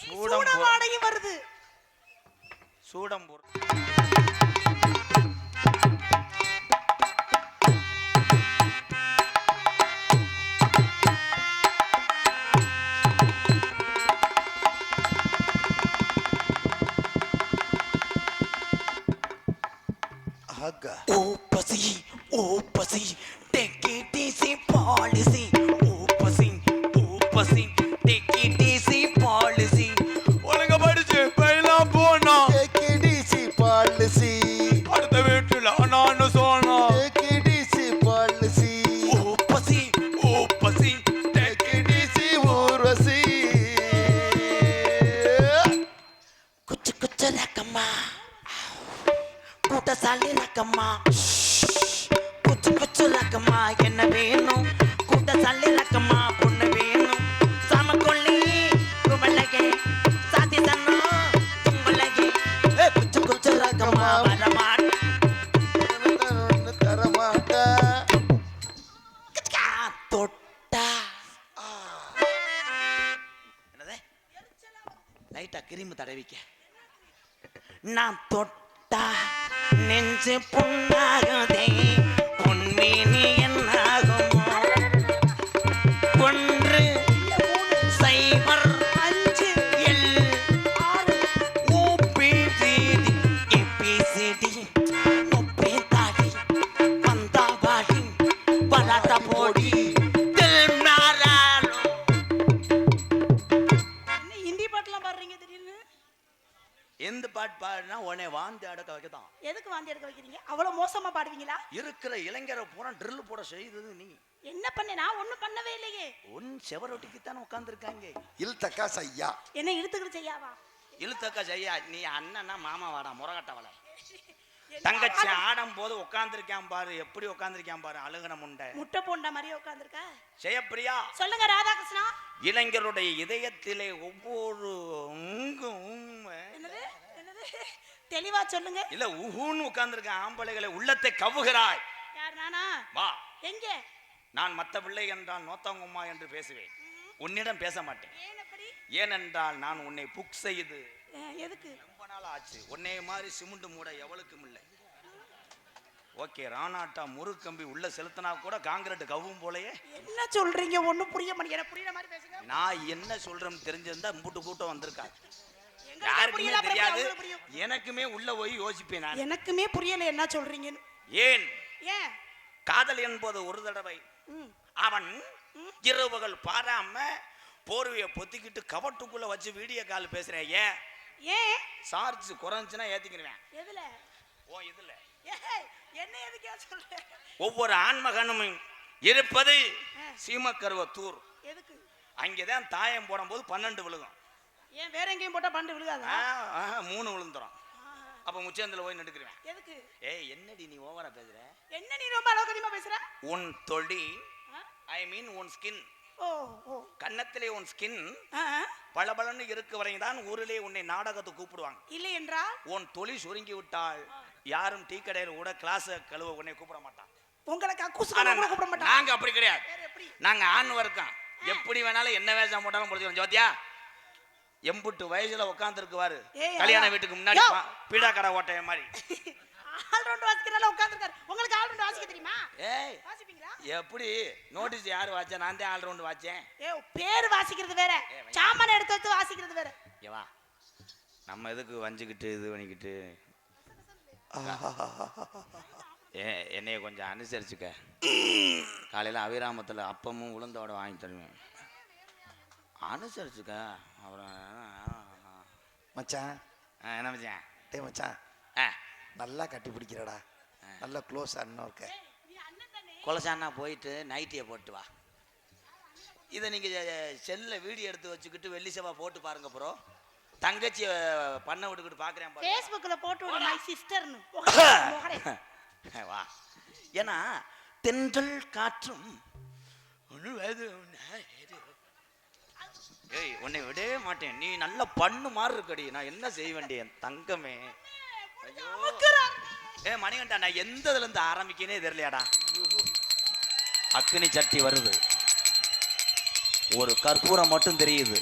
சூட வாடையும் வருது. சூடம்பூர் ஓ பசி ஓ பசி take it easy policy ஓ பசி take it easy policy ஒழுங்க படிச்சு பையலாம் போனா take it easy policy அடுத்த வீட்டுல நான் சொன்னா take it easy policy ஓ பசி take it easy Urvashi குச்சு குச்சு Rakkamma கூட்டசாலி Rakkamma குச்சு குச்சு Rakkamma என்ன வேணும் கூட்டசாலி ரக்கம்மா பொண்ணு வேணும் சமக்கொள்ளி கும்பலகே சாதி தன்னோ தும்பலகே குச்சு குச்சு ரக்கம்மா வரமாட் தரமாட்டா தொட்டா என்னது லைட்டா கிரீம் தடவிக்க நான் தொட்டா நெஞ்சு புண்ணாகுதே பொன்மேனி என்னாகுமோ 1 0 5 L 6 OPCD ABCD ஒப்பேதாடி வந்தாபாடி பராட்டா போடி தெல்மாராலோ என்ன ஹிந்தி பாட்டுலாம் பாடுறீங்க திடீர்னு? எந்த பாட்டு பாடுனா உடனே வாந்தி அடக்க வைக்கதான். எதுக்கு வாந்தி எடுக்க வைக்கிறீங்க? அவ்வளவு மோசமா பாடுவீங்களா? இருக்கிற இளைஞரை பூரா ட்ரில் போட செய்தது நீ. என்ன பண்ண? நான் ஒண்ணும் பண்ணவே இல்லையே. உன் செவரொட்டிக்கு தானே உட்கார்ந்துருக்காங்க. இல்தக்கா சையா என்ன இழுத்துக்கிட்டு செய்யாவா? இழுத்தக்கா செய்யா நீ அண்ணனா மாமா வாடா முறகட்டவள தங்கச்சி ஆடும் போது உட்கார்ந்துருக்கான் பாரு, எப்படி உட்கார்ந்துருக்கான் பாரு, அழுகன முண்டை முட்டை போண்ட மாதிரியே உட்கார்ந்துருக்க. ஜெயப்பிரியா சொல்லுங்க ராதாகிருஷ்ணா. இளைஞருடைய இதயத்திலே ஒவ்வொரு என்னது என்னது தெளிவா சொல்லுங்க. இல்ல உஹூன்னு உட்கார்ந்துருக்க ஆம்பளைகளை உள்ளத்தை கவுகிறாய். யார் நானா? வா. எங்க? நான் மத்த பிள்ளை என்றால் நோத்தங்கும்மா என்று பேசுவேன், உன்னிடம் பேச மாட்டேன். ஏன் அப்படி? ஏனென்றால் நான் உன்னை புக் செய்து எதுக்கு? ரொம்ப நாள் ஆச்சு. உன்னை மாதிரி சிமெண்ட் மூட எவளுக்கும் இல்லை. ஓகே ராணாட்டா முறுக்கம்பி உள்ள செலுத்தினா கூட காங்கிரீட் கவ்வும் போலயே. என்ன சொல்றீங்க? ஒண்ணும் புரிய மாட்டேங்குது. புரியுற மாதிரி பேசுங்க. நான் என்ன சொல்றேன்னு தெரிஞ்சிருந்தா முட்டு கூட்டம் வந்திருக்காது. எங்களுக்கு யாருக்குமே புரியல, தெரியாது. அப்புறம் புரியும். எனக்குமே உள்ள போய் யோசிப்பேன் நான். எனக்குமே புரியல என்ன சொல்றீங்கன்னு. ஏன் ஏன் காதல் என்பது ஒரு தடவை அவன் இரவுகள் பாராம போர்வையை பொத்திக்கிட்டு கவட்டுக்குள்ள வச்சு வீடியோ கால் பேசுறேன். ஏன் ஏன் சார்ஜ் குறைஞ்சுன்னா ஏத்திக்கிறேன். எதுல? ஓ இதுல என்ன எதுக்கே சொல்ற? ஒவ்வொரு ஆண்மகனும் இருப்பது சீமக்கருவத்தூர். எதுக்கு? அங்கேதான் தாயம் போடும்போது 12 விழுகும். ஏன் வேற எங்கேயும் போட்டா 12 விழுகாதா? 3 விழுந்துரும். அப்ப முச்சந்தில போய் நின்னுக்குறேன். எதுக்கு? ஏய் என்னடி நீ ஓவரா பேசுற? என்ன நீ ரொம்ப அளவுக்கு பேசுற? உன் தொடி ஐ மீன் உன் ஸ்கின். ஓ ஓ கன்னத்திலே உன் ஸ்கின் பளபளன்னு இருக்கு வரையும் தான் ஊரிலே உன்னை நாடகத்துக்கு கூப்பிடுவாங்க. இல்லை என்றால் உன் தொழி சுருங்கி விட்டால் யாரும் டீ கடையில் கூட கிளாஸ் கழுவ உன்னை கூப்பிட மாட்டான். உங்களுக்கு அக்கூசு கூட கூப்பிட மாட்டாங்க. நாங்க அப்படி கிடையாது. நாங்க ஆண் வர்க்கம். எப்படி வேணாலும் என்ன வேஷம் போட்டாலும் முடிச்சுக்கிறோம். ஜோதியா எம்புட்டு வயசுல உட்கார்ந்து இருக்குவாரு கல்யாண வீட்டுக்கு முன்னாடி பீடா கடை ஓட்டைய மாதிரி ஆல் ரவுண்ட் வாசிக்கறனால உட்கார்ந்திருக்காரு. உங்களுக்கு ஆல் ரவுண்ட் வாசிக்க தெரியுமா? ஏய் வாசிப்பீங்களா? எப்படி நோட்டீஸ் யார் வாச்சா? நான் தான் ஆல் ரவுண்ட் வாச்சேன். ஏய் பேர் வாசிக்கிறது வேற, சாமான எடுத்து வச்சு வாசிக்கிறது வேற. ஏ வா நம்ம எதுக்கு வஞ்சிக்கிட்டு இது பண்ணிக்கிட்டு. என்னைய கொஞ்சம் அனுசரிச்சுக்க. காலையில் அபிராமத்தில் அப்பமும் உளுந்தோட வாங்கி தருவேன். அனுசரிச்சுக்க. அப்புறம் மச்சான் என்ன மச்சான்? டே மச்சான் நல்லா கட்டி பிடிக்கிறடா, நல்லா க்ளோஸ் அண்ணன் இருக்க. கொலசானா போயிட்டு நைட்டியை போட்டு வா. இதை நீங்கள் செல்லில் வீடியோ எடுத்து வச்சுக்கிட்டு வெள்ளி செவ்வா போட்டு பாருங்க. அப்புறம் தங்கச்சியை பண்ண விட்டுக்கிட்டு பார்க்குறேன். ஃபேஸ்புக்கில் போட்டு விடு மை சிஸ்டர்னு வா. ஏன்னா தென்றல் காற்றும் ஏய் உன்னை விடவே மாட்டேன். நீ நல்ல பண்ணு மாதிரி இருக்கடி. நான் என்ன செய்ய வேண்டிய தங்கமே. ஏ மணிகண்டா நான் எந்த இதுல இருந்து ஆரம்பிக்கனே தெரியலையாடா. அக்னி சட்டி வருது, ஒரு கற்பூரம் மட்டும் தெரியுது.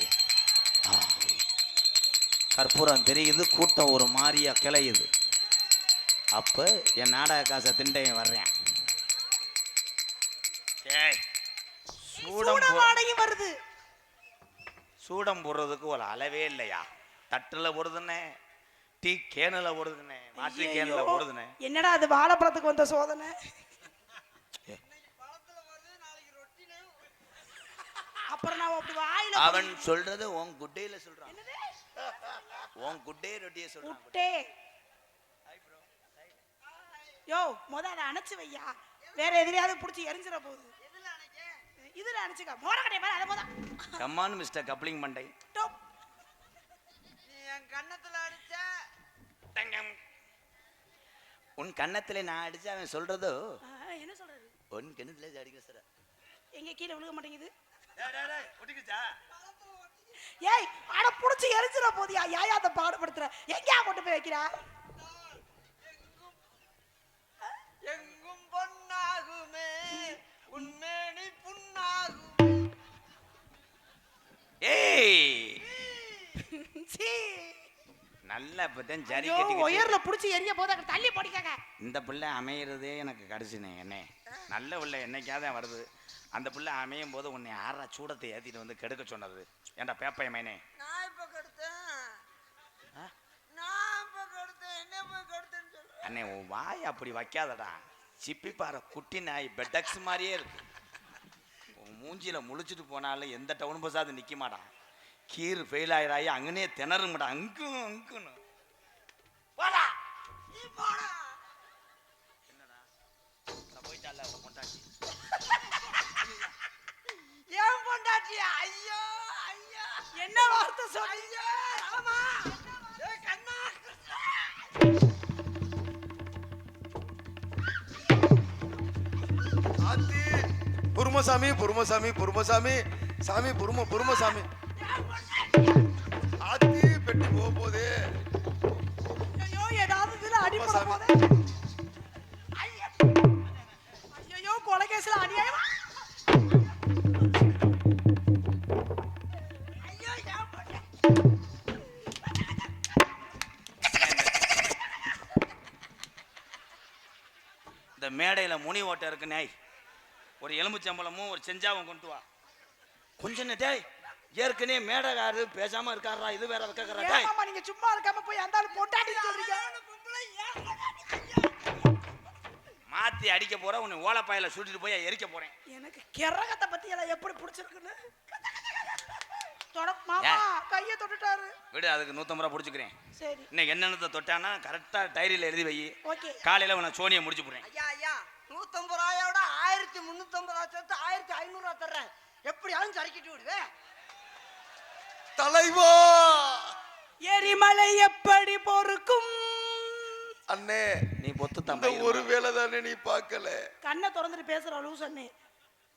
கற்பூரம் தெரியுது, கூட்டம் ஒரு மாதிரியா கிளையுது. அப்போ என் நாடக காசை திண்டையும் வர்றேன். ஏய், சூடவாடையும் வருது. சூடம் போடுறதுக்கு ஒரு அளவே இல்லையா? தட்டுல போடுதுன்னே, டீ கேனில் போடுதுன்னே, மாற்றி கேனில் போடுதுன்னே. என்னடா அது வாழைப்பழத்துக்கு வந்த சோதனை? அப்புறம் நான் அப்படி வாயில அவன் சொல்றது உன் குட்டையில சொல்றான். உன் குட்டே ரொட்டியை சொல்றான். குட்டே யோ அதை அணைச்சு வையா, வேற எதிரையாவது புடிச்சு எரிஞ்சிட போகுது. இதுல அணைச்சுக்க மோர கட்டை பாரு. அத போதா கம்மான் மிஸ்டர் கப்ளிங் மண்டை. நீ என் கண்ணத்துல அடிச்ச. உன் கண்ணத்துல நான் அடிச்சு அவன் சொல்றதோ என்ன சொல்றது? உன் கிணத்துல அடிக்கிற சார் எங்க கீழே விழுக மாட்டேங்குது. ஒட்டிக்குச்சா? ஏய் அட புடிச்சு எரிஞ்சிட போதியா? யாயா அத பாடுபடுத்துற? எங்கயா கொண்டு போய் வைக்கிறா? எங்கும் பொன்னாகுமே உன்மேனி புண்ணாகுமே. ஏய் சீ நல்ல பத்தன் ஜரி ஐயோ, கட்டி ஒயர்ல புடிச்சு எரிய போதா தள்ளி போடிக்காக. இந்த பிள்ளை அமையிறதே எனக்கு கடைசினே. என்ன நல்ல பிள்ளை என்னைக்காவது வருது. அந்த பிள்ளை அமையும் போது உன்னை ஆறா சூடத்தை ஏத்திட்டு வந்து கெடுக்க சொன்னது ஏன்டா பேப்பைய மைனே? நான் இப்ப கெடுத்தேன். நான் இப்ப கெடுத்தேன். என்ன போய் கெடுத்தேன்னு சொல்றேன்? அண்ணே உன் வாய் அப்படி வைக்காதடா. சிப்பி பாறை குட்டி நாய் பெட்டக்ஸ் மாதிரியே இருக்கு. உன் மூஞ்சியில முழிச்சிட்டு போனாலும் எந்த டவுன் பஸ்ஸாவது நிக்க மாட்டா. கீர் ஃபெயில் ஆயிராயி அங்கனே திணறுமாடா. அங்கும் அங்குன்னு போடா நீ போடா. என்னடா போயிட்டால உன் பொண்டாட்டி? ஏன் பொண்டாட்டியா? ஐயோ ஐயோ என்ன வார்த்தை சொன்னீங்க? ஆமா ஏய் கண்ணா. ஆத்தி பொறுமசாமி பொறுமசாமி பொறுமசாமி சாமி பொறுமசாமி. ஆத்தி பெட்டி போக போதே. ஐயோ ஏதாவது இதுல அடிபட போதே. ஐயோ கொலை கேஸ்ல அநியாயமா? ஐயோ ஏன் பொண்டாட்டி? இந்த மேடையில முனி ஓட்டை இருக்கு நாய். ஒரு எலும்புச்சம்பளமும் ஒரு செஞ்சாவும் கொண்டு வா. கொஞ்சம் டேய் ஏற்கனவே மேடைக்காரு பேசாம இருக்காரா? இது வேற வைக்கிறா டேய். ஏமாமா நீங்க சும்மா இருக்காம போய் அந்த ஆளு பொண்டாட்டி சொல்றீங்க. மாத்தி அடிக்க போற உன்னை ஓலப்பாயில சுட்டிட்டு போய் எரிக்க போறேன். எனக்கு கிரகத்தை பத்தி எல்லாம் எப்படி பிடிச்சிருக்குன்னு மாமா கைய தொட்டுட்டாரு. விடு, அதுக்கு 150 ரூபா பிடிச்சிக்கிறேன். சரி இன்னைக்கு என்னென்னத்தை தொட்டானா கரெக்டா டைரியில எழுதி வை. ஓகே காலையில உன சோனியை முடிச்சு போறேன். ஐயா ஐயா 150 ரூபாயோட 1350 சேர்த்து 1500 ரூபா தர்றேன். எப்படியாவது சறுக்கிட்டு விடுவேன். தலைவா எரிமலை எப்படி பொறுக்கும்? அண்ணே நீ பொத்து இந்த தம்பி ஒரு வேளை தானே நீ பார்க்கல. கண்ணை திறந்துட்டு பேசுற லூஸ் அண்ணே.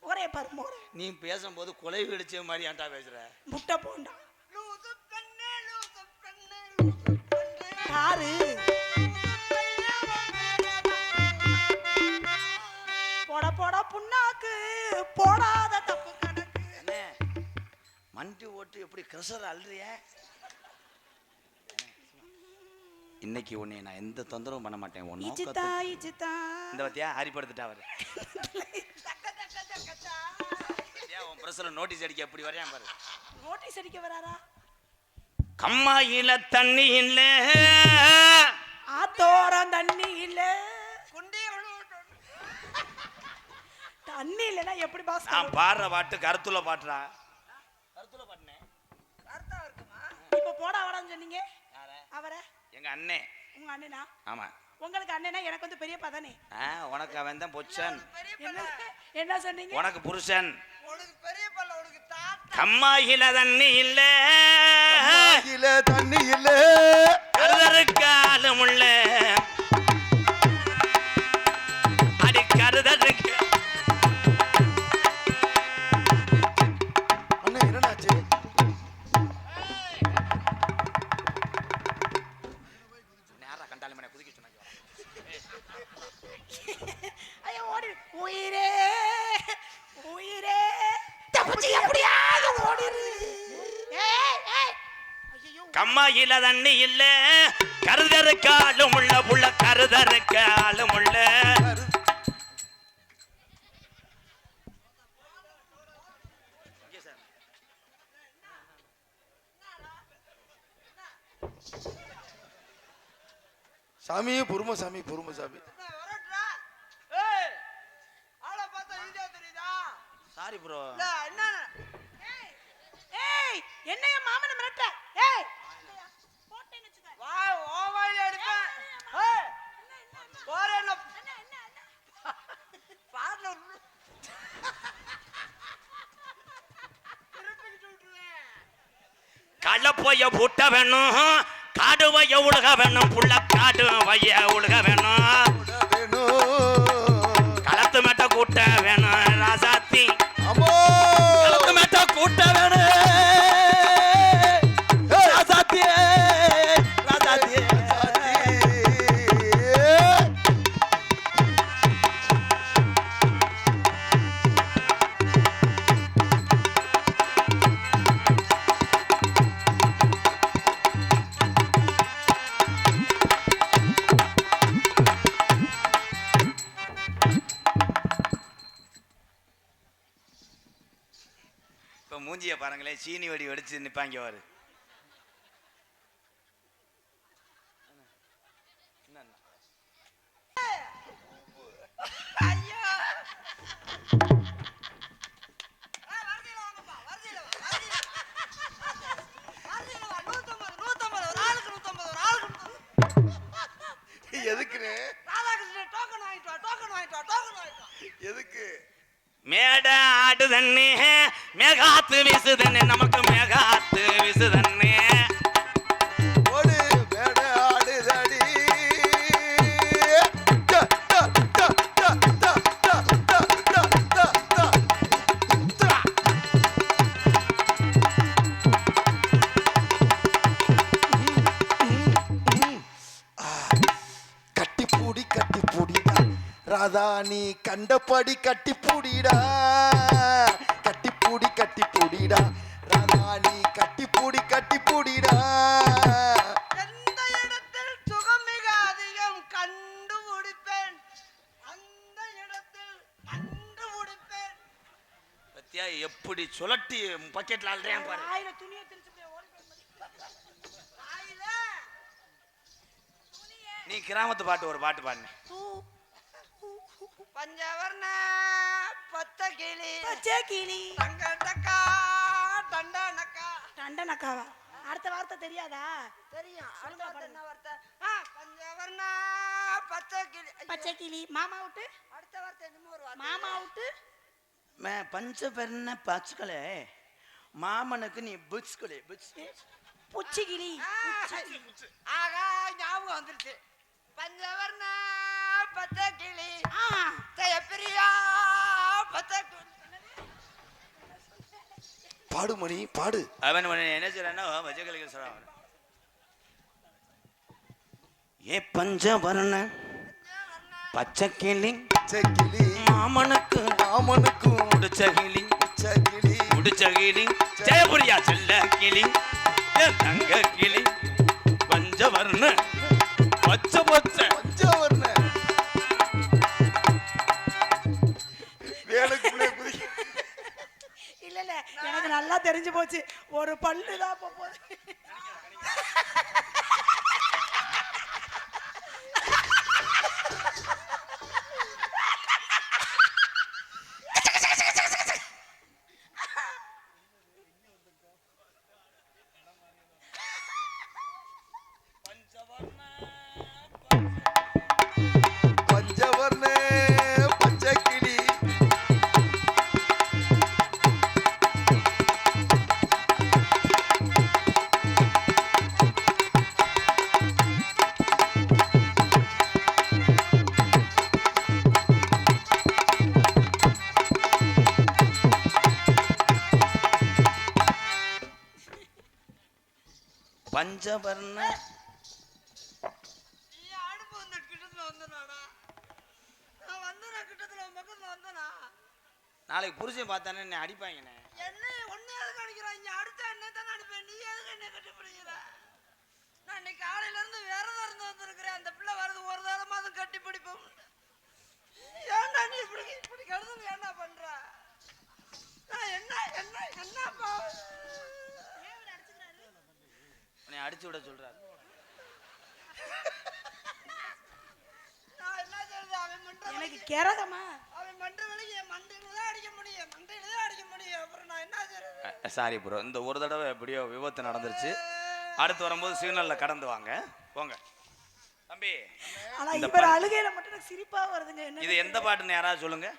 ஒரே பாரு மோரே. நீ பேசும்போது கொலை வெடிச்ச மாதிரி ஏன்டா பேசுற? முட்டை போண்டா லூசு பெண்ணே லூசு பெண்ணே லூசு பெண்ணே. யாரு? போட புண்ணாக்கு போடாத தப்பு கணக்கு. அண்ணே மண்டி ஓட்டு எப்படி கிரஷர் அல்றிய? இன்னைக்கு உன்னை நான் எந்த தொந்தரவும் பண்ண மாட்டேன். இச்சித்தா இச்சித்தா இந்த பத்தியா ஆரிப்படுத்திட்டா அவரு. உன் பிரஸ்ல நோட்டீஸ் அடிக்க எப்படி வரையான் பாரு. நோட்டீஸ் அடிக்க வராரா? கம்மாயில தண்ணி இல்ல, ஆத்தோரம் தண்ணி இல்ல, குண்டியல் தண்ணி இல்லனா எப்படி பாஸ்? நான் பாடுற பாட்டு கருத்துல பாட்டுறா. கருத்துல பாட்டுனே அர்த்தம் இருக்குமா? இப்ப போடா வாடான்னு சொன்னீங்க. அவரை எங்க அண்ணே. உங்க அண்ணனா? ஆமா. உங்களுக்கு அண்ணனா? எனக்கு வந்து பெரியப்பா தானே. உனக்கு அவன் தான் பொச்சன். என்ன சொன்னீங்க? உனக்கு புருஷன். உனக்கு பெரிய பல்ல உனக்கு தாத்தா. கம்மாயில தண்ணி இல்ல, தண்ணி இல்ல, கருதருக்காலும் உள்ள அடி கருதருக்கு. அண்ணா என்னடாச்சு? நேரா கண்டாலும் மணி குதிக்க சொன்னாங்க. ஐயோ ஓடி உயிரே உயிரே தப்பிச்சு எப்படியாவது ஓடிரு. ஏய் ஏய் ஐயோ கம்மாயில தண்ணி இல்ல கருதருக்கு ஆளும் உள்ள புள்ள கருதருக்கு ஆளும் உள்ள சாமி பொறுமசாமி பொறுமசாமி. ஆளை பார்த்தா ஈஸியா தெரியுதா? Sorry bro. என்ன ஏய் என்னைய மாமன மிரட்ட? ஏய் போட்டேன்னு வெச்சுக்க. வா ஓவாயில அடிப்பேன். ஏய் போற என்ன பாட்ல திருப்பிட்டு விட்டுருவேன். கள்ள போய புட்ட வேணும் காடு வைய உலக வேணும் புள்ள காடு வைய உலக வேணும் களத்து மேட்ட கூட்ட வேணும் ராசாத்தி களத்து மேட்ட கூட்ட வேணும் ராசாத்தி ராசாத்தி. இப்ப மூஞ்சிய பாருங்களேன், சீனி வடி வெடிச்சு நிப்பாங்க வாரு. ஐயோ வரதில வாங்கப்பா வரதில வா வரதில வா 150 ஒரு ஆளுக்கு 150 ஒரு ஆளுக்கு 150. எதுக்குன்னு? ராதாகிருஷ்ணன் டோக்கன் வாங்கிட்டு வா டோக்கன் வாங்கிட்டு வா டோக்கன் வாங்கிட்டு வா. எதுக்கு? மேட ஆடு தண்ணி மேகாத்து வீசு தண்ணி நமக்கு மேகாத்து வீசு தண்ணி. ஓடு மேட ஆடுதடி. ட, ட, ட, ட, ட, ட, ட, ட, ட, ட. கட்டிப்பூடி கட்டிப்பூடிடா ராதா நீ கண்டபடி கட்டிப்பூடிடா கட்டிப்பூடி கட்டிப்பூடிடா ராதா நீ கட்டிப்பூடி கட்டிப்பூடிடா. எந்த இடத்தில் சுகம் மிக அதிகம் கண்டுபிடிப்பேன் அந்த இடத்தில் கண்டுபிடிப்பேன். பத்தியா எப்படி சுழட்டி பக்கெட்ல ஆள்றேன் பாரு. ஆயிர துணியை திரிச்சு போய் ஓடி போய் ஆயில நீ கிராமத்து பாட்டு ஒரு பாட்டு பாடுன. பஞ்சவர்ண பத்த கிளி பச்சை கிளி தங்க டக்கா டண்டனக்கா. டண்டனக்காவா? அடுத்த வார்த்தை தெரியாதா? தெரியும் அடுத்த வார்த்தை என்ன வார்த்தை? பஞ்சவர்ண பத்த கிளி. பச்சை கிளி மாமா விட்டு அடுத்த வார்த்தை என்னமோ ஒரு வார்த்தை. மாமா விட்டு பஞ்சபர்ண பச்சுக்களே மாமனுக்கு நீ புச்சுக்களே புச்சு புச்சி கிளி. ஆகா ஞாபகம் வந்துருச்சு. பஞ்சவர்ண பத்த கிளி ஜெயப்பிரியா பத்த பாடு மணி பாடு. அவன் என்ன சொல்றான்னா வஜகலிகள் சொல்றான். ஏ பஞ்சவர்ண பச்சை கிளி கிளி மாமனுக்கு மாமனுக்கு முடிச்ச கிளி கிளி முடிச்ச கிளி ஜெயபுரியா செல்ல கிளி தங்க கிளி பஞ்சவர்ண பச்சை பச்சை பஞ்சவர்ண வேலைக்குள்ளே குதிக்க. இல்ல இல்ல எனக்கு நல்லா தெரிஞ்சு போச்சு. ஒரு பல்லுதான் இப்ப போகுது. பஞ்சவர்ண பச்சை கிளி பஞ்சவர்ண அடுப்பு வந்து கிட்டத்துல வந்தனாடா. நான் வந்தனா கிட்டத்துல பக்கத்துல வந்தனா. நாளைக்கு புருஷன் பார்த்தானே என்னை அடிப்பாங்கண்ணே. என்ன ஒண்ணு எதுக்கு அடிக்கிறான்? இங்க அடுத்த என்ன தானே அடிப்பேன். நீ எதுக்கு என்ன கட்டி பிடிக்கிற? அடிச்சு விட சொல்றாரு. நான் என்ன சொல்றது? அவன் பண்ற எனக்கு கிறகமா அவன் பண்ற வேலைக்கு என் மண்டையில தான் அடிக்க முடியும். மண்டையில தான் அடிக்க முடியும். அப்புறம் நான் என்ன செய்யறது? சாரி ப்ரோ, இந்த ஒரு தடவை எப்படியோ விபத்து நடந்துருச்சு. அடுத்து வரும்போது சிக்னல்ல கடந்து வாங்க. போங்க தம்பி. ஆனா இந்த இவர் அழுகையில மட்டும் எனக்கு சிரிப்பா வருதுங்க. என்ன இது எந்த பாட்டுன்னு யாராவது சொல்லுங்க.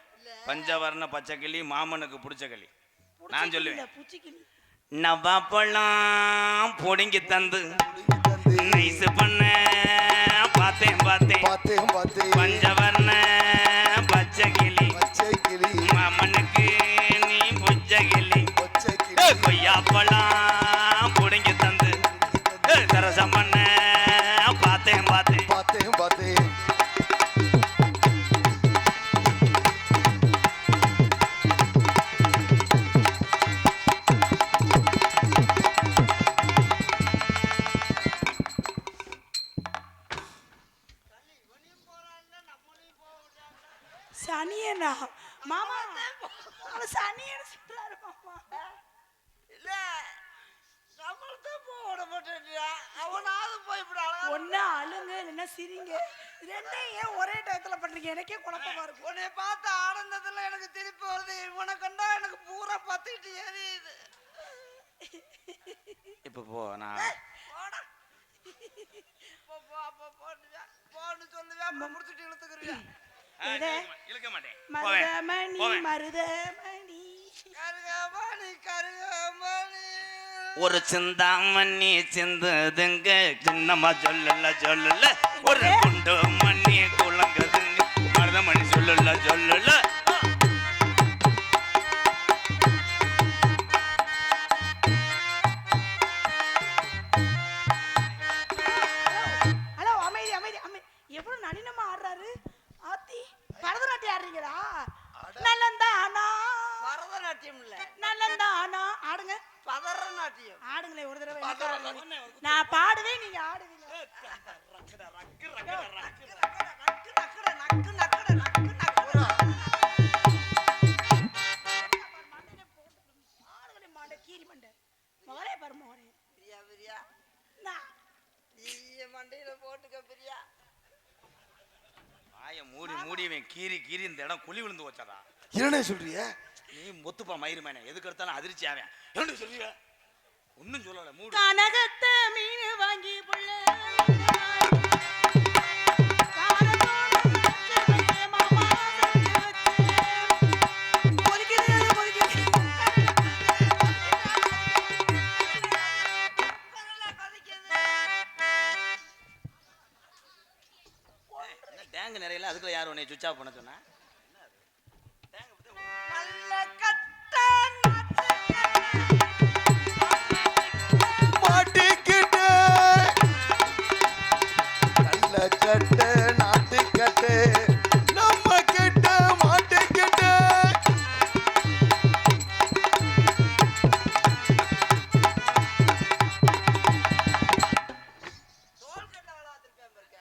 பஞ்சவர்ண பச்சை கிளி மாமனுக்கு பிடிச்ச கிளி. நான் சொல்லுவேன். பூச்சிக்கிளி நவாப்பழம் பொடிங்கி தந்து நைஸ் பண்ண பார்த்தேன் பஞ்சவர்ண பச்சை கிளி மாமனுக்கு நீ புச்ச கிளி கொய்யாப்பழம் பொடிங்கி தந்து தரசம் பண்ண பார்த்தேன் சனியனா மாமா? அவன் சனியன்னு சொல்றாரு மாமா. இல்ல நம்மள்தான் போட மாட்டேன்டியா. அவனாவது போய் இப்படி அழகா ஒண்ணு அழுங்க இல்லைன்னா சிரிங்க. ரெண்டையும் ஏன் ஒரே டயத்துல பண்றீங்க? எனக்கே குழப்பமா இருக்கு. உன்னை பார்த்த ஆனந்தத்துல எனக்கு திருப்பி வருது. இவனை கண்டா எனக்கு பூரா பத்திட்டு எரியுது. இப்ப போ. நான் போடா. போன்னு சொல்லுவேன். அப்புறம் முடிச்சுட்டு இழுத்துக்குறியா? இழுக்க மாட்டேன். மருதமணி மருதமணி கருகமணி ஒரு சிந்தாமணி சிந்ததுங்க சின்னம்மா சொல்லல ஒரு குண்டு மணி குளங்குதுங்க மருதமணி சொல்லல ஹலோ அமைதி எவ்வளவு நளினமா ஆடுறாரு. ஆத்தி பரதநாட்டியம் ஆடுறீங்களா? நல்லந்தானா பரதநாட்டியம் இல்ல, நல்லந்தானா ஆடுங்க. பதரநாட்டியம். ஆடுங்களே ஒரு தடவை. எனக்கு ஆடுங்க. நான் பாடுவேன், நீங்க ஆடுவீங்க. ஆடுங்களே மாண்டை கீரி மண்டை மொரே பாரு மோரே. பிரியா நீ மண்டையில போட்டுக்க பிரியா. வாய மூடிவன் கீரி இந்த இடம் குழி விழுந்து வச்சதா. என்னண்ணே சொல்றிய? நீ மொத்துப்பா மயிருமேனே, எதுக்கு எடுத்தாலும் அதிர்ச்சி ஆவேன். என்ன சொல்றிய? ஒன்னும் சொல்லல. மூடு. கனகத்தை மீன் வாங்கி புள்ள டேங்க் நிறைய அதுக்குள்ள யார் உன்னை சுவிட்ச் ஆஃப் பண்ண சொன்னா? நல்ல கட்ட மாட்டிக்கிட்டு நல்ல கட்ட நாட்டுக்கட்டு நம்ம கிட்ட மாட்டிக்கிட்டு டோல்கேட்ல விளையாடுறேன் பாருங்க.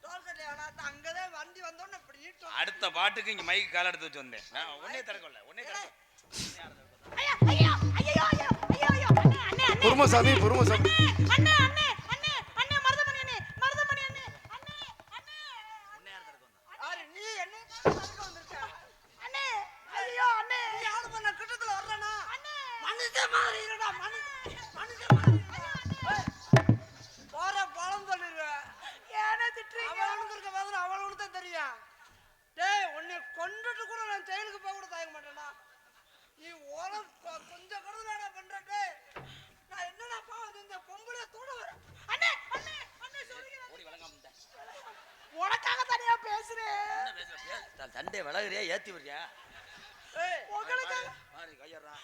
டோல்கேட்ல விளையாட அங்கதான் வண்டி வந்தோன்னு இப்படி அடுத்த பாட்டுக்கு இங்க மைக்கு கால எடுத்து வச்சு வந்தேன். நான் உன்னை திறக்கல. பொறுமசாமி அண்ணே மருதமணி அண்ணே யாரு நீ என்ன தடுக்க வந்திருக்க? அண்ணே ஐயோ அண்ணே நீ யாரு பண்ண கிட்டத்துல வர்றனா? அண்ணே மனுஷன் மாதிரி இருடா. மனுஷன் மாதிரி போற பழம் சொல்லிடுவேன். ஏன்னா திட்டுறீங்க? அவனுக்கு இருக்க வேதனை அவனுக்கு தான் தெரியும். டேய் உன்னை கொண்டுட்டு கூட நான் ஜெயிலுக்கு போக கூட தயங்க மாட்டேனா? நீ கொஞ்சம் கூட வேணா பண்ற. டேய் நான் என்னடா பாவது இந்த பொம்பளை தூட வர. அண்ணே சொல்லுங்க. உனக்காக தனியா பேசுறேன். சண்டே விலகுறியா ஏத்தி விடுறியா? ஏய் உங்களுக்கு மாறி கையறா.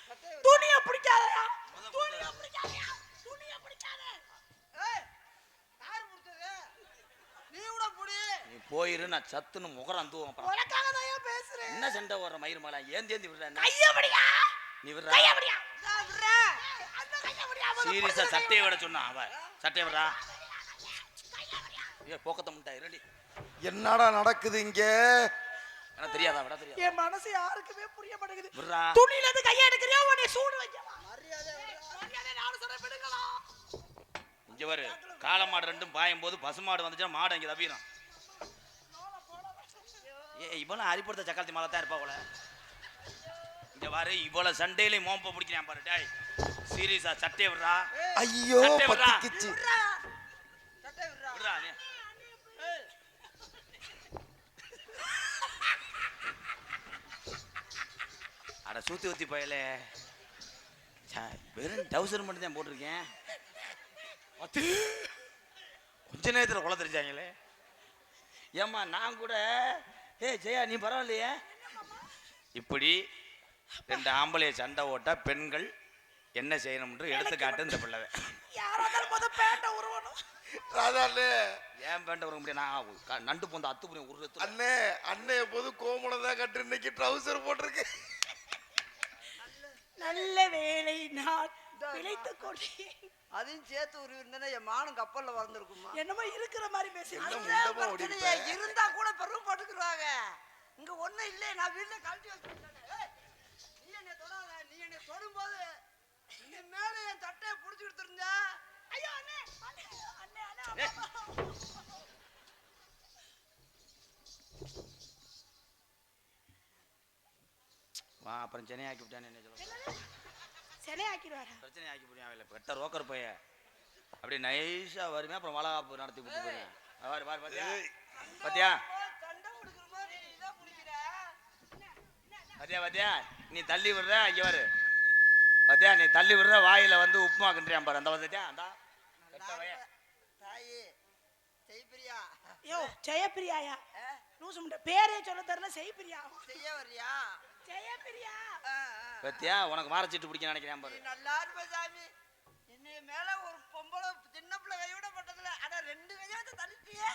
துணியை பிடிக்காதயா? துணியை பிடிக்காத. ஏய் யார் புடிச்சது? நீ கூட புடி. நீ போயிரு, நான் சத்துன்னு முகரம் அந்துவோம். உனக்காக தான் பேசுறேன். என்ன சண்டை வர்ற மயிர் மேல ஏந்தி விடுற? கைய பிடியா. நீ விடுற. கைய பிடியா. நான் விடுற. அந்த கைய பிடியா. சீரியஸா சட்டையை விட சொன்னா அவ. சட்டையை விடுறா. ஏ போக்கத்த முட்டா ரெடி. என்னடா நடக்குது இங்க? எனக்கு தெரியாதா? விட தெரியாது. என் மனசு யாருக்குமே புரிய மாட்டேங்குது. விடுறா. துணியில இருந்து கைய எடுக்கறியா? உன்னை சூடு வைக்கவா? மரியாதை மரியாதை நானும் சொல்றேன் விடுங்களா. இங்க பாரு, காளை மாடு ரெண்டும் பாயும் போது பசுமாடு வந்துச்சுன்னா மாடு அங்கே தப்பிடும். இவளும் அரிப்படுத்த சக்கரத்தி மேலே தான் இருப்பா போல. இங்க பாரு, இவ்வளவு சண்டையில மோம்ப பிடிக்கிறான் பாரு. டேய் சீரியஸா சட்டை விடுறா. ஐயோ சட்டை விடுறா. பத்திக்கிச்சு. விடுறா நீ. அட சூத்தி ஊத்தி போயலே, வெறும் டவுசர் மட்டும் தான் போட்டிருக்கேன். கொஞ்ச நேரத்தில் குளம் தெரிஞ்சாங்களே. ஏம்மா நான் கூட ஜெயா நீ பரவாயில்லையே. இப்படி 2 ஆம்பளைய சண்டை ஓட்டா பெண்கள் என்ன செய்யணும்னு எடுத்துக்காட்டு இந்த பிள்ளை. ஏன் பேண்ட உருக முடியும்? நான் நண்டு போந்த அத்து புரியும் ஒரு அண்ணே அண்ணே எப்போதும் கோமணம் தான் கட்டு, இன்னைக்கு ட்ரௌசர் போட்டிருக்கு. நல்ல வேலை நான் விளைத்து கொண்டேன். அதையும் சேர்த்து உருவிருந்தா என் மானம் கப்பல்ல வளர்ந்துருக்குமா? என்னமோ இருக்கிற மாதிரி பேசி இருந்தா கூட பெரும் பட்டுக்குறாங்க. இங்க ஒண்ணும் இல்லை, நான் வீட்டுல கழட்டி வச்சுட்டேன். நீ என்னை தொடாத, நீ என்னை தொடும்போது நீ மேல என் தட்டையை புடிச்சு கொடுத்துருந்த. ஐயோ அண்ணே அண்ணே அண்ணே அண்ணே வா. அப்புறம் சென்னை ஆக்கி விட்டானே என்ன சொல்ல? சென்னை ஆக்கிடுவாரா? பிரச்சனை ஆக்கி போடுவான். இல்லை பெட்ட ரோக்கர் போய அப்படியே நைஸா வருமே. அப்புறம் வளகாப்பு நடத்தி விட்டு போயிருவேன். பாரு பாரு பாத்தியா பாத்தியா சண்டை கொடுக்குற மாதிரி நீ தான் பிடிக்கிற. பாத்தியா பாத்தியா நீ தள்ளி விடுற. இங்க வரு பாத்தியா, நீ தள்ளி விடுற வாயில வந்து உப்புமா கிண்டியான் பாரு. அந்த பாத்தியா அந்த தாயி செய்பிரியா. யோ ஜெயப்பிரியாயா? லூசு முண்டை பேரே சொல்ல தெரியல. செய்பிரியா செய்ய வர்றியா? ஜெயப்பிரியா பாத்தியா, உனக்கு மாரச்சிட்டு பிடிக்க நினைக்கிறேன் பாரு. நல்லா இருப்ப சாமி. என்னைய மேல ஒரு பொம்பளை சின்ன பிள்ளை கையோட பட்டதுல ஆனா 2 கையாவது தள்ளிட்டியே.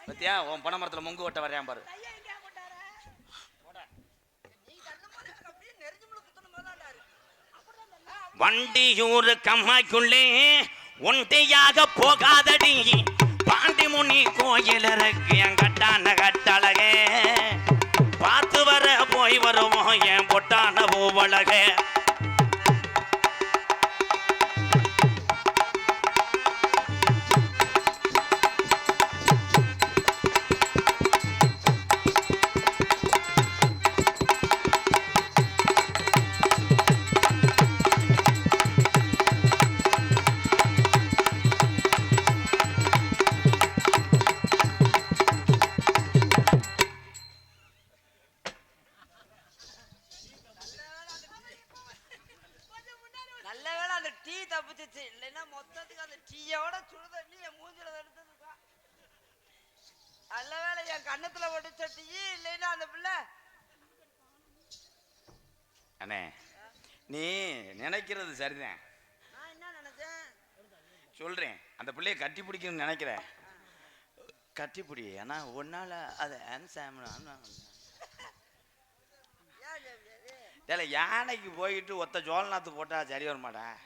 பாத்தியா, உன் பனை மரத்துல முங்கு ஓட்ட வரையான் பாரு. கையை எங்க போட்டாரா? நீ தள்ளும்போது எனக்கு அப்படியே நெருஞ்சி முழு குத்துன மாதிரி தான் இருக்கு. வண்டியூர் கம்மாய்க்குள்ளே ஒண்டியாக போகாதடி, பாண்டி முனி கோயில் இருக்கு என் கட்டான கட்டழகே, பார்த்து வர போய் வருவோம் என் பொட்டான பூவழகே. நல்ல வேளை அந்த டீ தப்பிச்சிச்சு, இல்லைன்னா மொத்தத்துக்கு அந்த டீயோட சுடுதண்ணி என் மூஞ்சில எடுத்ததுக்கா. நல்ல வேளை என் கண்ணத்துல ஒடிச்ச டீ, இல்லைன்னா அந்த பிள்ளை. அண்ணே நீ நினைக்கிறது சரிதான். நான் என்ன நினைச்சேன் சொல்றேன், அந்த பிள்ளைய கட்டி பிடிக்கணும்னு நினைக்கிறேன். கட்டிப்பிடி, ஆனா ஒன்னால அதை யானைக்கு போயிட்டு ஒத்த ஜோல்நாத்து போட்டா சரி வர மாட்டேன்.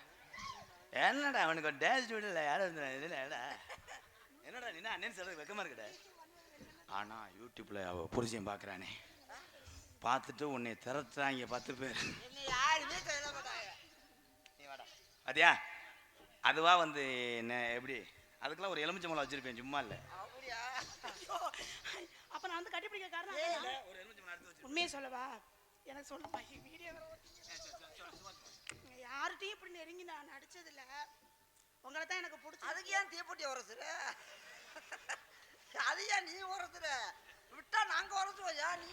என்னடா அவனுக்கு டேன்ஸ் விடல யாரும் என்னடா நீ அண்ணன் சொல்றது வெக்கமா இருக்கட. ஆனா யூடியூப்ல அவ புருஷன் பாக்குறானே, பார்த்துட்டு உன்னை திறத்துறாங்க 10 பேர். நீ வாடா அதியா, அதுவா வந்து என்ன எப்படி அதுக்கெல்லாம் ஒரு எலுமிச்சம்பழம் வச்சிருப்பேன் சும்மா இல்ல. அப்ப நான் வந்து கட்டிப்பிடிக்க காரணம் உண்மையை சொல்லவா? எனக்கு சொல்லுப்பா, வீடியோ யார்கிட்டையும் இப்படி நெருங்கி நான் நடிச்சதில்ல. உங்களை தான் எனக்கு பிடிச்சது. அதுக்கு ஏன் தீப்பொட்டி உரசுற? அது ஏன் நீ உரசுற? விட்டா நாங்க உரசுவோம். ஏன் நீ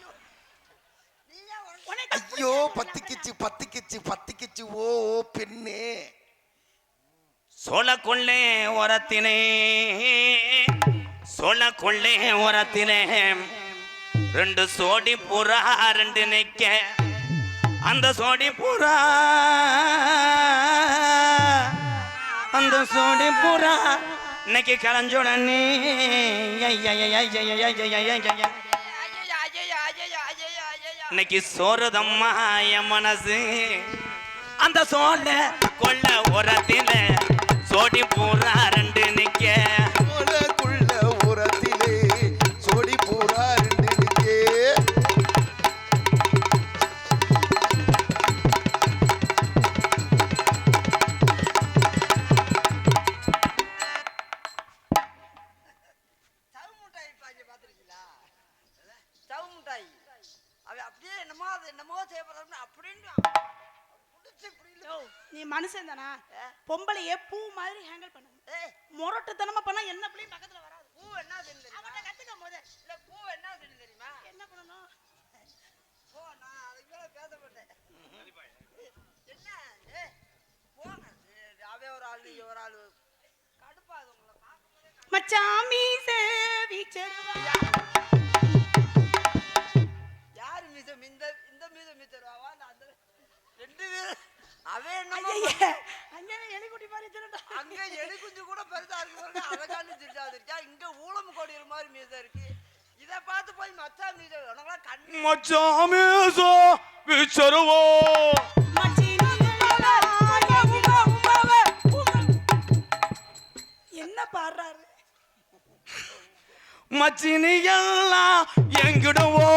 ஏன் உரசு? ஐயோ பத்திக்கிச்சு பத்திக்கிச்சு பத்திக்கிச்சு. ஓ பெண்ணே சோழக்கொள்ளே ஓரத்தினே, சோழக்கொள்ளே ஓரத்தினே 2 சோடி புறா 2 நிக்க, அந்த சோடி புறா அந்த சோடி புறா இன்னைக்கு கலஞ்சுடனே. இன்னைக்கு சோறுதம்மா என் மனசு, அந்த சோழ கொள்ள உரத்தில சோடி பூரா 2 நிக்க, சோழக்குள்ள உரத்திலே சோடி பூரா 2 நிக்கே. பொம்பளையே பூ மாதிரி ஹேண்டில் பண்ணணும். முரட்டுத்தனமா பண்ணா என்ன பிள்ளையும் பக்கத்துல வராது. பூ என்ன தெரியும் அவட்ட கத்துக்க போதே. இல்ல பூ என்ன தெரியுமா? என்ன பண்ணணும்? போ, நான் அதுக்கு மேல பேச மாட்டேன். என்ன போங்க, அவே ஒரு ஆளு இங்க ஒரு ஆளு கடுப்பாது உங்களை பார்க்கும்போதே. மச்சாமி சேவிச்சருவா. யாரு மீசம் இந்த மீசம் மீச்சருவாவா? அந்த ரெண்டு பேரும் அவன் என்ன ஐயே அங்கே எலிக்குட்டி மாதிரி திருடா. அங்க எலி குஞ்சு கூட பெருசா இருக்கு பாருங்க, அதை காண்டி திருடாது இருக்கா. இங்க ஊளம் கோடியில் மாதிரி மீசம் இருக்கு. இதை பார்த்து போய் மச்சா மீசம் உனக்கெல்லாம் கண்ணு மச்சாமி சேவிச்சருவா. என்ன பாடுறாரு? மச்சினி எல்லாம் எங்கிடுவோ.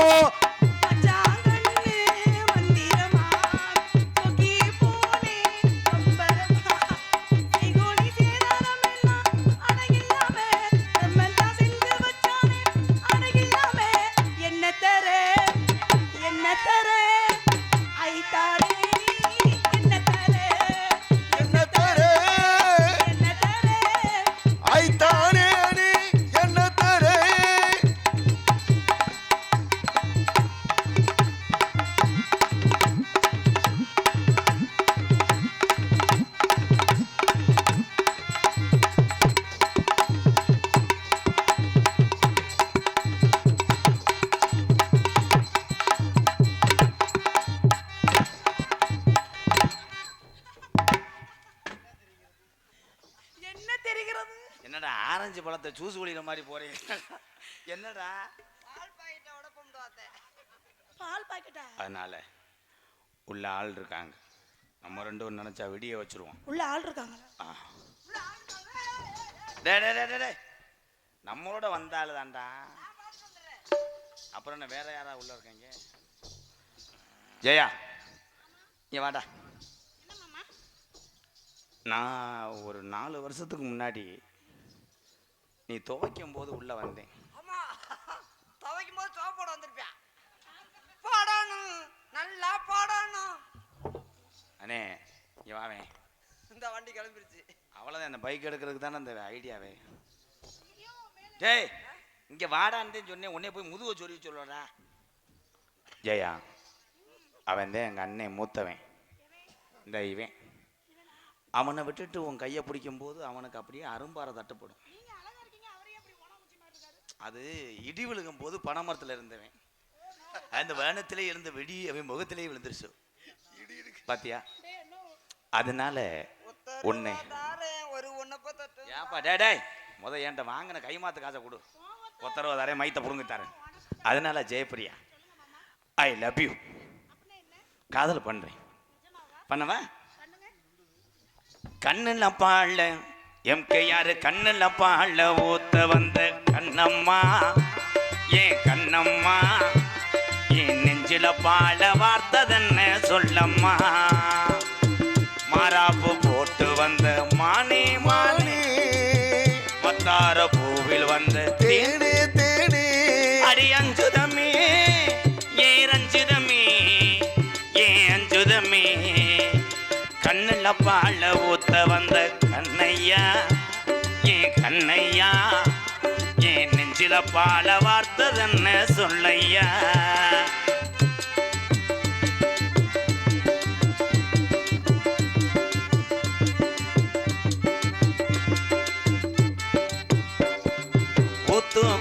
என்னடா ஆரஞ்சு பழத்தை ஜூஸ் குடிக்கிற மாதிரி போறீங்க? என்னடா பால் பாக்கெட்டை உடப்பம் பார்த்தேன். பால் பாக்கெட்டா? அதனால உள்ள ஆள் இருக்காங்க. நம்ம ரெண்டு பேரும் நினைச்சா விடிய வச்சிருவோம். உள்ள ஆள் இருக்காங்க. நம்மளோட வந்தாள் தான்டா. அப்புறம் என்ன வேற யாரா உள்ள இருக்காங்க? ஜெயா இங்க வாடா. நான் ஒரு 4 வருஷத்துக்கு முன்னாடி நீ துவைக்கும் போது உள்ள வந்தேன். ஆமா, துவைக்கும் போது சோப்போட வந்திருப்பியா? பாடணும், நல்லா பாடணும். அண்ணே இங்க வாவே. இந்த வண்டி கிளம்பிருச்சு. அவ்வளோதான், அந்த பைக் எடுக்கிறதுக்கு தானே அந்த ஐடியாவே. ஜெய் இங்க வாடான்னு சொன்னேன், உன்னே போய் முதுவை சொல்லி சொல்லுடா. ஜெயா அவன் தான் எங்கள் அண்ணன் மூத்தவன். இந்த இவன் அவனை விட்டுட்டு உன் கையை பிடிக்கும் போது அவனுக்கு அப்படியே அரும்பாறை தட்டுப்படும். அது இடி விழுகும் போது பனைமரத்தில் இருந்தவன் அந்த வேனத்திலே இருந்த வெடி அவன் முகத்திலே விழுந்துருச்சு பாத்தியா? அதனால ஒண்ணு ஒரு ஒன்னப்ப ஏப்பா டே ஏன்ட்ட வாங்கின கைமாத்து காசை கொடு, ஒத்தரவு தரேன், மைத்த புடுங்க தரேன். அதனால ஜெயப்பிரியா ஐ லவ் யூ, காதல் பண்றேன். பண்ணவா? கண்ணுல பாழ எம்கையாரு கண்ணுல பாழ ஊத்த வந்த கண்ணம்மா, ஏன் கண்ணம்மா, என் நெஞ்சில பாழ வார்த்ததென்ன சொல்லம்மா. மாறாப்பு போட்டு வந்த மானே மானே, மத்தார பூவில் வந்த தேனே தேனே, அடி அஞ்சுதமே ஏ ரஞ்சிதமே ஏ அஞ்சுதமே, கண்ணுல பாழ ஊத்த வந்த கண்ணையா, ஏன் கண்ணையா, ஏன் நெஞ்சில பாழ வார்த்ததென்ன சொல்லையா.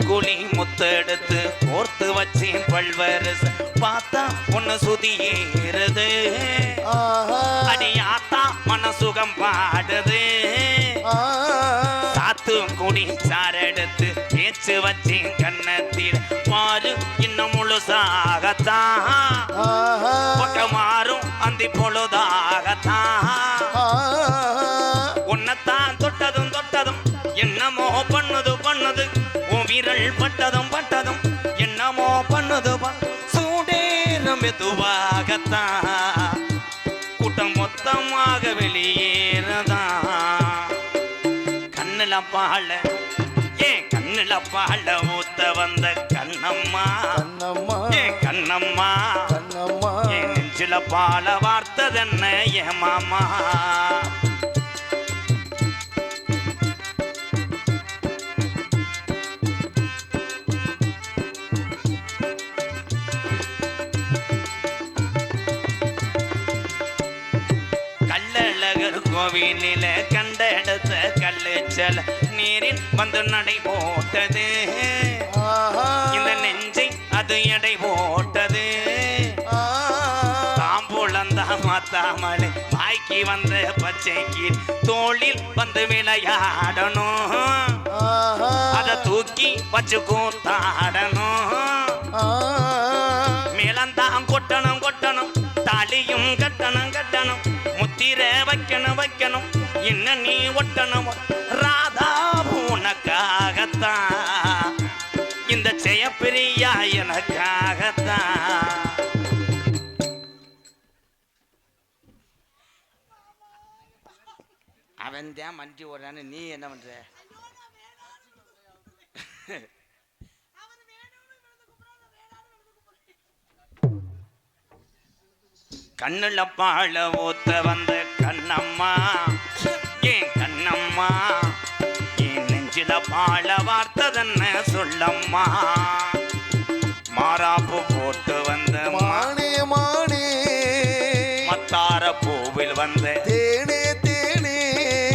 குளி முத்தெடுத்து கோர்த்து வச்சேன் பல்வரசு, பார்த்தா ஒன்னு சுதியேறுது, அடியாத்தா மனசுகம் பாடுது. சாத்து குடி சாரெடுத்து தேய்ச்சு வச்சேன் கண்ணத்தில், பாரு இன்னும் முழுசாகத்தான், பக்கமாறும் அந்தி பொழுதாகத்தான். உன்னைத்தான் தொட்டதும் தொட்டதும் என்னமோ பண்ணுது பண்ணுது, உன் விரல் பட்டதும் பட்டதும் என்னமோ பண்ணுது, சூடேறும் மெதுவாகத்தான், கூட்டம் மொத்தமாக வெளியேறதான். கண்ணுல பாழ ஏன் கண்ணுல பாழ ஊத்த வந்த கண்ணம்மா, ஏன் கண்ணம்மா, என் நெஞ்சில பால வார்த்ததென்ன ஏ மாமா. கோவிலில கண்டெடுத்த கல்லுச்சல் நீரில் வந்து நடை போட்டது இந்த நெஞ்சை அது எடை போட்டது தாம்பூலந்தா மாத்தாமலை வாய்க்கு வந்த பச்சைக்கு தோளில் வந்து விளையாடணும் அத தூக்கி வச்சு கூத்தாடணும் மேலந்தான் கொட்டணும் கொட்டணும் தாலியும் கட்டணும் கட்டணும் முத்திர வைக்கணும் வைக்கணும் என்ன நீ ஒட்டணும் ராதா உனக்காகத்தான் இந்த ஜெயப்பிரியா எனக்காகத்தான். அவன் தான் மண்டி ஓடுறான்னு நீ என்ன பண்ற? கண்ணுல பாழ ஊத்த வந்த கண்ணம்மா ஏன் கண்ணம்மா என் நெஞ்சில பாழ வார்த்ததென்ன சொல்லம்மா மாறாப்பு போட்டு வந்த மானே மானே மத்தார பூவில் வந்த தேனே தேனே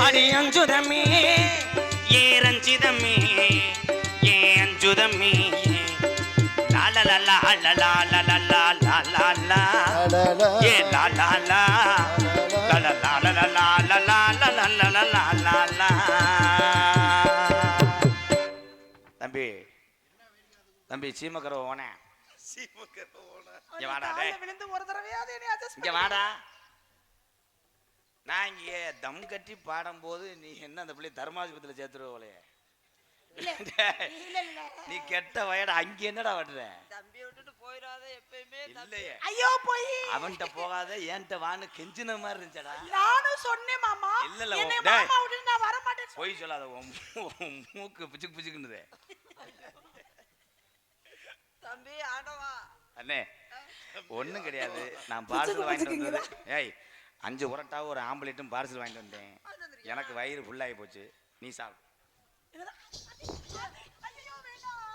அடி அஞ்சுதமே ஏ ரஞ்சிதமே ஏ அஞ்சுதமே தம்பி தம்பி சீமக்கரை ஓன வாடா விழுந்து ஒரு தடவையாவது என்னை adjust இங்க வாடா. நான் இங்கே தம் கட்டி பாடும் போது நீ என்ன அந்த பிள்ளை தர்மாஸ்பத்திரியில் சேர்த்துருவோலே இல்ல இல்ல இல்ல நீ கெட்ட வயட அங்க என்னடா வடுற? தம்பி விட்டுட்டு போயிடாத எப்பயுமே இல்லையே ஐயோ போய் அவன்கிட்ட போகாத ஏன்ட்ட வான்னு கெஞ்சின மாதிரி இருந்துச்சடா. நானும் சொன்னேன் மாமா இல்ல, இல்ல, என்னை டேய். மாமா விட்டு நான் வர மாட்டேன் போய் சொல்லாத உன் மூக்கு பிச்சுக்கு பிச்சுக்குன்னுதே. தம்பி ஆடவா அண்ணே ஒண்ணும் கிடையாது. நான் பார்சல் வாங்கிட்டு வந்தது. ஏய் 5 உரட்டாவும் ஒரு ஆம்புலேட்டும் பார்சல் வாங்கிட்டு வந்தேன். எனக்கு வயிறு ஃபுல்லாகி போச்சு. நீ சாப்பிடு.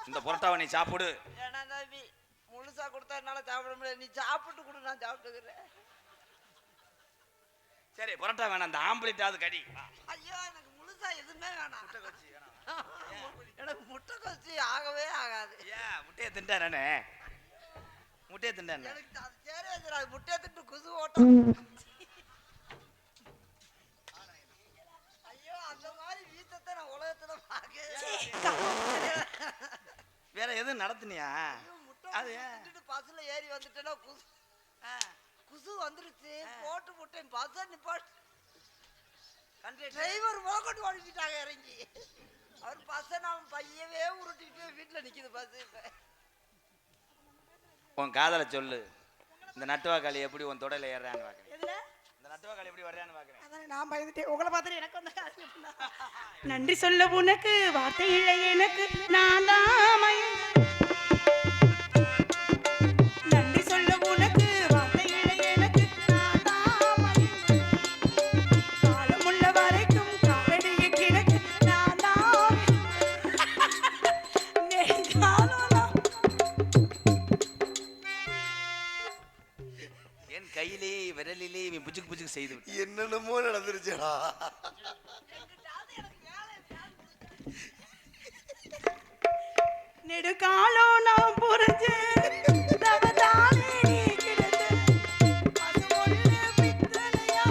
இந்த புரோட்டாவை நீ சாப்பிடு. ஏன்னா தம்பி முழுசா கொடுத்தா என்னால சாப்பிட முடியாது. நீ சாப்பிட்டு கொடு, நான் சாப்பிட்டுக்கிறேன். சரி புரோட்டா வேணாம், அந்த ஆம்புலேட்டாவது கடி. ஐயோ எனக்கு முழுசா எதுவுமே வேணாம். எனக்கு முட்டை கொச்சி ஆகவே ஆகாது. ஏன் முட்டையை திண்டானே? முட்டையை திண்டானே? எனக்கு அது சரி அது முட்டையை திட்டு குசு ஓட்டம். ஐயோ அந்த மாதிரி வீட்டத்தை நான் உலகத்துல வேற எதுவும் நடத்துனியா? அது பஸ்ல ஏறி வந்துட்டேன்னா குசு வந்துருச்சு. போட்டு முட்டேன் பஸ் நிப்பாட்டு. டிரைவர் மோக்கட்டு ஓடிட்டாங்க இறங்கி. அவர் பஸ்ஸை நான் பையவே உருட்டிட்டு வீட்டுல நிக்குது பஸ். உன் காதலை சொல்லு. இந்த நட்டுவாக்காளி எப்படி உன் தொடையில ஏறான்னு பாக்குறேன். எதுல இந்த நட்டுவாக்காளி எப்படி வர்றான்னு பாக்குறேன். அதான் நான் பயந்துட்டேன். உங்களை பார்த்துட்டு எனக்கு வந்து நன்றி சொல்ல உனக்கு வார்த்தை இல்லை எனக்கு நான் தான் மயங்க. நன்றி சொல்ல உனக்கு வார்த்தை இல்லை எனக்கு நான் தான் மயங்க. காலமுள்ள வரைக்கும் காலடிய கிடக்கு நான் தான் என் கையிலே விரலிலே புச்சுக்கு புச்சுக்கு செய்து விட்டு என்னென்னமோ நடந்துருச்சடா. நெடுகாலோ நான் புரிஞ்சு தவதானே நீ கிடந்த பசுமொல்லு பித்தனையா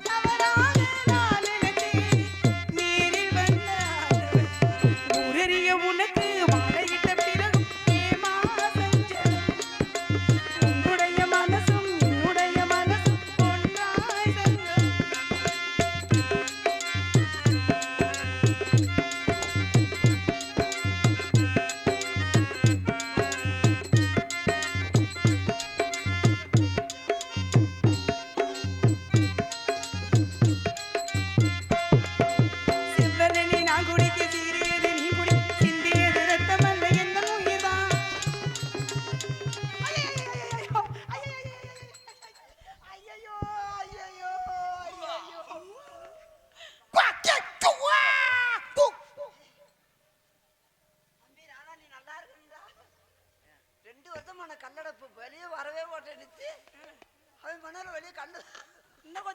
தவறாக நான் நினைத்தேன். நீரில் வந்த ஊரறிய உனக்கு மாலையிட்ட பிறகும் ஏமா செஞ்சேன். உன்னுடைய மனசும் என்னுடைய மனசும் ஒன்றாய் சென்ற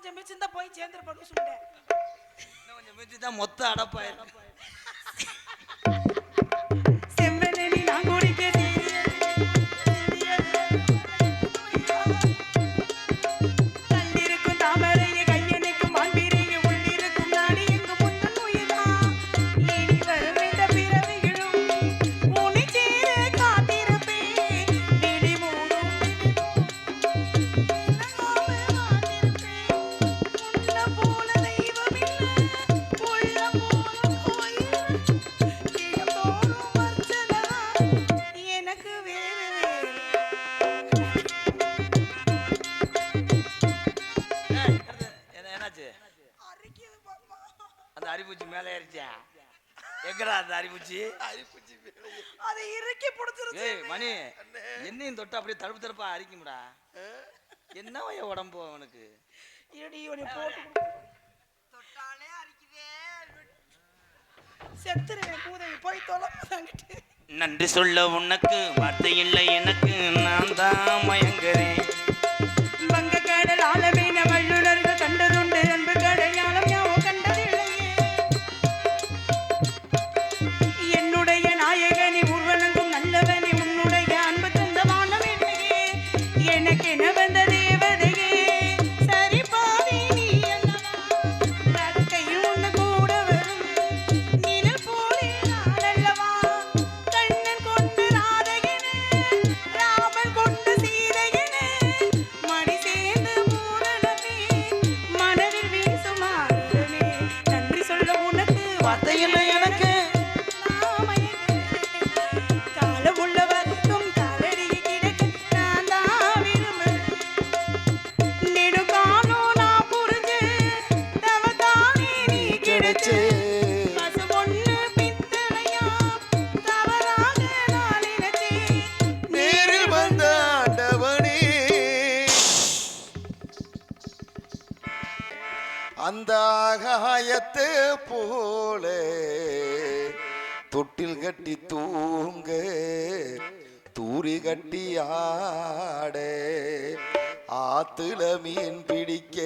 கொஞ்சம் மிச்சிருந்தா போய் சேர்ந்துருப்பான்னு சொல்லிட்டேன். இன்னும் கொஞ்சம் மிஞ்சி தான் மொத்த அடப்பாயிரம். செம்பனி நான் குடிக்க கல்லிருக்கும் தாமரைய கையனுக்கும் மாண்பிரிங்க உள்ளிருக்கும் நாடி எங்கு முந்தன் உயிர்தான் இனி வரும் இந்த பிறவிகளும் உன்னை சேர காத்திருப்பேன் விழி மூடும் உன்னை போல தெய்வம் இல்லை உள்ள போலும் கோயில் தினந்தோறும் அர்ச்சனை எனக்கு வேறு வேறு ஏய், என்னாச்சு? அரிக்குது பாப்பா. அந்த அரிப்பூச்சி மேலே ஏறிச்சா? எங்கடா அந்த அரிப்பூச்சி? அரிப்பூச்சி மேலே அதை இறுக்கி பிடிச்சிருச்சு. ஏய் மணி, என்னையும் தொட்டு அப்படியே தடுப்பு தடுப்பா அரிக்கும்டா. என்ன உடம்பு அவனுக்கு? இடி உன்னை போட்டு கொடு. தொட்டாலே அரிக்குதே. செத்துருவேன் பூதவி போய் தொலைப்பதாங்கிட்டு. நன்றி சொல்ல உனக்கு வார்த்தை இல்லை எனக்கு, நான் தான் மயங்குறேன். வங்கக்கடல் ஆலமீன வல்லுநர்கள் கண்டதுண்டு அன்பு கடல் ஞானம் யாவும் கண்டதில்லையே. என்னுடைய நாயகனி ஊர்வலங்கும் நல்லவனி உன்னுடைய அன்பு தந்த வானம் இல்லையே. எனக்கென வந்த தேவதையே சரி பாவி நீ அல்லவா. நடக்கையில் உன்னை கூட வரும் நிழல் போலே நான் அல்லவா. கண்ணன் கொண்டு ராதையனே ராமன் கொண்டு சீதையனே மடி சேர்ந்து பூரணமே மனதில் வீசும் ஆனந்தமே. நன்றி சொல்ல உனக்கு வார்த்தை இல்லை எனக்கு, நான் மயங்குறேன். காலம் உள்ள வரைக்கும் காலடியை கிடக்க நான் தான் விரும்புறேன். நெடுங்காலம் நான் புரிஞ்சு தவத்தானே நீ கிடைச்சு பசு பொண்ணு பித்தளையா தவறாக நான் நினைச்சேன். நேரில் வந்த ஆண்டவனே அந்த ஆகாயத்தை போல தொட்டில் கட்டி தூங்க தூரி கட்டி ஆட ஆத்துல மீன் பிடிக்க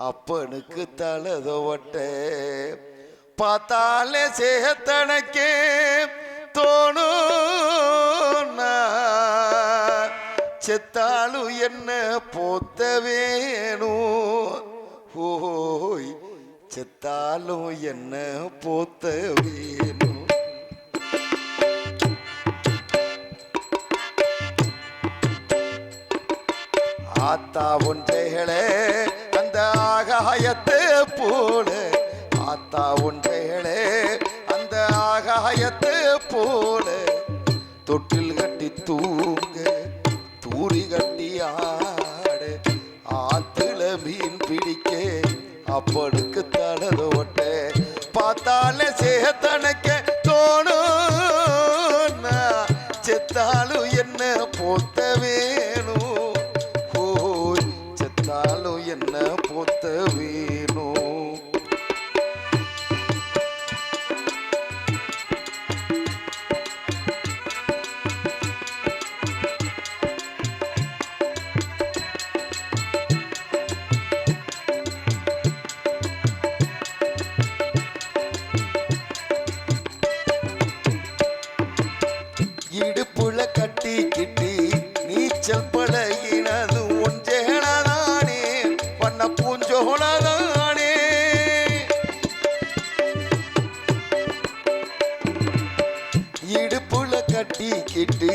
அப்பனுக்கு தலதொவட்ட பார்த்தாலே சேத்தனக்கே தோணும் செத்தாலும் என்ன போத்த வேணும் ஓய் செத்தாலும் என்ன போத்த வேணும். ஆத்தா ஒன்றைகளே அந்த ஆகாயத்தை போல, ஆத்தா ஒன்றைகளே அந்த ஆகாயத்தை போல தொட்டில் கட்டி தூங்க தூரி கட்டி ஆட ஆத்துல மீன் பிடிக்க அப்பனுக்கு தலதோட்ட பார்த்தாலே சேத்தனக்க தோணும் செத்தாலும் என்ன போத்த வேணும் ஓய் செத்தாலும் என்ன போத்த வேணும். இடுப்புல கட்டிக்கிட்டி நீச்சல் பழகினது ஒன்றேனதானே பண்ண பூஞ்சோனதானே. இடுப்புல கட்டிக்கிட்டு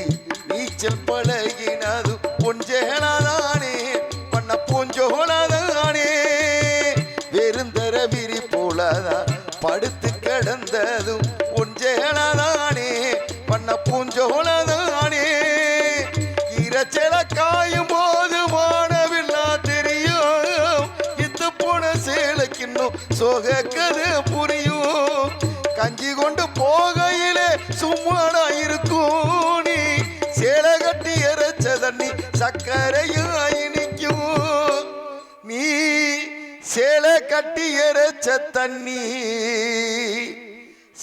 நீச்சல் பழகினது ஒன்றேனதானே பண்ண பூஞ்சோனதானே. வெறுந்தர விரி போலதான் படுத்து கிடந்ததும் ஒன்றேனதானே பண்ண பூஞ்சோனதானே. இரைச்சல காயும் போது வானவில்லா தெரியும் இத்து போன சேலைக்கின்னும் சோக கதை புரியும். கஞ்சி கொண்டு போகையிலே சும்மாடா இருக்கும் நீ சேலை கட்டி இறைச்ச தண்ணி சக்கரையும் இனிக்கும். நீ சேலை கட்டி இறைச்ச தண்ணி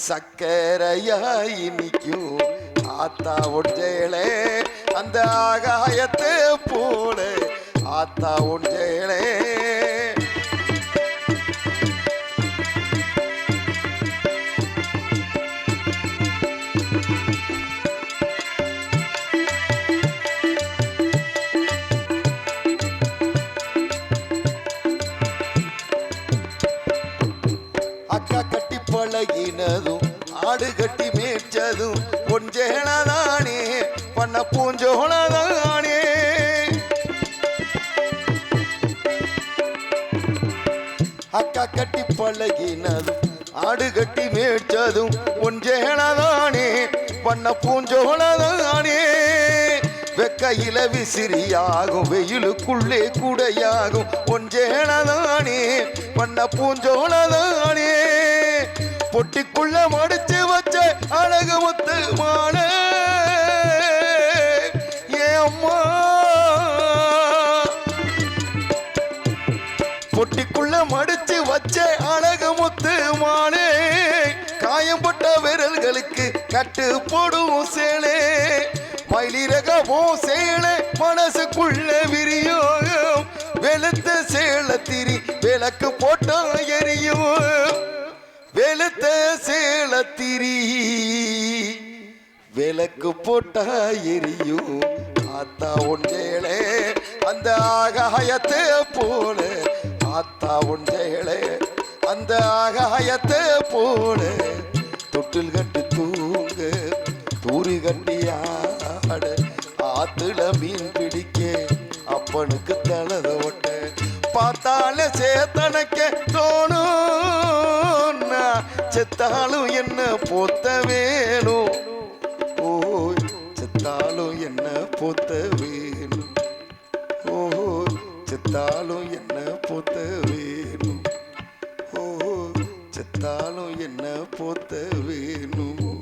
சக்கரையாய் இனிக்கும். ஆத்தா ஒற்றையிலே அந்த ஆகாயத்தை போல, ஆத்தா ஒன்றேளே அக்கா கட்டி பழகினதும் ஆடு கட்டி மேய்ச்சதும் கொஞ்சேளதானே பண்ண பூஞ்சோளதானே அக்கா கட்டி பழகினதும் ஆடு கட்டி மேய்ச்சதும் கொஞ்சேளதானே பண்ண பூஞ்சோளதானே வெக்கையில விசிறியாகும் வெயிலுக்குள்ளே குடையாகும் கொஞ்சேளதானே பண்ண பூஞ்சோளதானே பொட்டிக்குள்ள மடிச்சு வச்ச அழகு முத்து மான ஏ அம்மா பொட்டிக்குள்ள மடிச்சு வச்ச அழகு முத்து மானே காயம்பட்ட விரல்களுக்கு கட்டு போடும் சேலே மயிலிறகவோ சேலை மனசுக்குள்ள விரியும் வெளுத்த சேலத்திரி விளக்கு போட்டா எரியும் வெளுத்த சேலத்திரி விளக்கு போட்டா எரியும் ஆத்தா ஒன்றேளே அந்த ஆகாயத்தை போல ஆத்தா ஒன்றேளே அந்த ஆகாயத்தை போல தொட்டில் கட்டி தூங்க தூரி கட்டியாட ஆத்துல மீன் பிடிக்க அப்பனுக்கு தலத ஒட்ட பார்த்தால சேத்தனக்க தோணும் செத்தாலும் என்ன பொத்த வேணும் ஓ செத்தாலும் என்ன பொத்த வேணும் ஓ செத்தாலும் என்ன பொத்த வேணும் ஓ செத்தாலும் என்ன பொத்த வேணும்